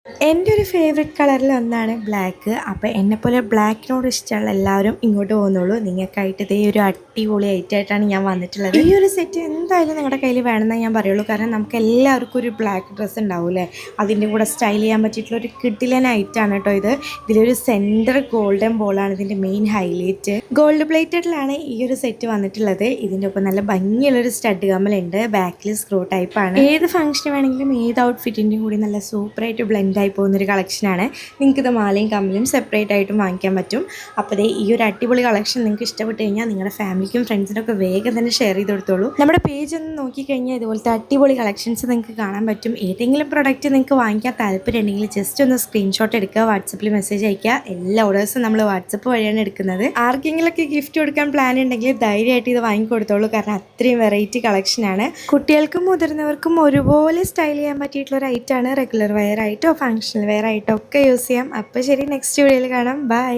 എൻ്റെ ഒരു ഫേവറേറ്റ് കളറിൽ ഒന്നാണ് ബ്ലാക്ക്. അപ്പോൾ എന്നെപ്പോലെ ബ്ലാക്കിനോട് ഇഷ്ടമുള്ള എല്ലാവരും ഇങ്ങോട്ട് പോകുന്നുള്ളൂ. നിങ്ങൾക്കായിട്ട് ഇതേ ഒരു അടിപൊളി ഐറ്റായിട്ടാണ് ഞാൻ വന്നിട്ടുള്ളത്. ഈ ഒരു സെറ്റ് എന്തായാലും നിങ്ങളുടെ കയ്യിൽ വേണമെന്നേ ഞാൻ പറയുള്ളൂ. കാരണം നമുക്ക് എല്ലാവർക്കും ഒരു ബ്ലാക്ക് ഡ്രസ്സ് ഉണ്ടാവില്ലേ, അതിൻ്റെ കൂടെ സ്റ്റൈൽ ചെയ്യാൻ പറ്റിയിട്ടുള്ള ഒരു കിടിലൻ ഐറ്റാണ് കേട്ടോ ഇത്. ഇതിലൊരു സെൻറ്റർ ഗോൾഡൻ ബോളാണ് ഇതിൻ്റെ മെയിൻ ഹൈലൈറ്റ്. ഗോൾഡ് പ്ലേറ്റഡിലാണ് ഈ ഒരു സെറ്റ് വന്നിട്ടുള്ളത്. ഇതിൻ്റെ ഒപ്പം നല്ല ഭംഗിയുള്ളൊരു സ്റ്റഡ് കമ്മലുണ്ട്. ബാക്കിൽ സ്ക്രൂ ടൈപ്പാണ്. ഏത് ഫംഗ്ഷന് വേണമെങ്കിലും ഏത് ഔട്ട്ഫിറ്റിൻ്റെയും കൂടി നല്ല സൂപ്പറായിട്ട് ബ്ലെൻഡ് ആയി പോകുന്നൊരു കളക്ഷനാണ്. നിങ്ങൾക്ക് ഇത് മാലയും കമ്മലും സെപ്പറേറ്റ് ആയിട്ടും വാങ്ങിക്കാൻ പറ്റും. അപ്പോൾ ഈ ഒരു അടിപൊളി കളക്ഷൻ നിങ്ങൾക്ക് ഇഷ്ടപ്പെട്ട് കഴിഞ്ഞാൽ നിങ്ങളുടെ ഫാമിലിക്കും ഫ്രണ്ട്സിനൊക്കെ വേഗം തന്നെ ഷെയർ ചെയ്ത് കൊടുത്തോളൂ. നമ്മുടെ പേജ് ഒന്ന് നോക്കിക്കഴിഞ്ഞാൽ ഇതുപോലത്തെ അടിപൊളി കളക്ഷൻസ് നിങ്ങൾക്ക് കാണാൻ പറ്റും. ഏതെങ്കിലും പ്രൊഡക്റ്റ് നിങ്ങൾക്ക് വാങ്ങിക്കാൻ താല്പര്യം ഉണ്ടെങ്കിൽ ജസ്റ്റ് ഒന്ന് സ്ക്രീൻഷോട്ട് എടുക്കുക, വാട്സപ്പിൽ മെസ്സേജ് അയക്കുക. എല്ലാ ഓർഡേഴ്സും നമ്മൾ വാട്സപ്പ് വഴിയാണ് എടുക്കുന്നത്. ആർക്കെങ്കിലുമൊക്കെ ഗിഫ്റ്റ് കൊടുക്കാൻ പ്ലാൻ ഉണ്ടെങ്കിൽ ധൈര്യമായിട്ട് ഇത് വാങ്ങിക്കൊടുത്തോളൂ. കാരണം അത്രയും വെറൈറ്റി കളക്ഷനാണ്. കുട്ടികൾക്കും മുതിർന്നവർക്കും ഒരുപോലെ സ്റ്റൈൽ ചെയ്യാൻ പറ്റിയിട്ടുള്ള ഒരു ഐറ്റാണ്. റെഗുലർ വെയർ ആയിട്ടോ ഫംഗ്ഷണൽ വെയർ ആയിട്ടോ ഒക്കെ യൂസ് ചെയ്യാം. അപ്പോൾ ശരി, നെക്സ്റ്റ് വീഡിയോയിൽ കാണാം. ബൈ.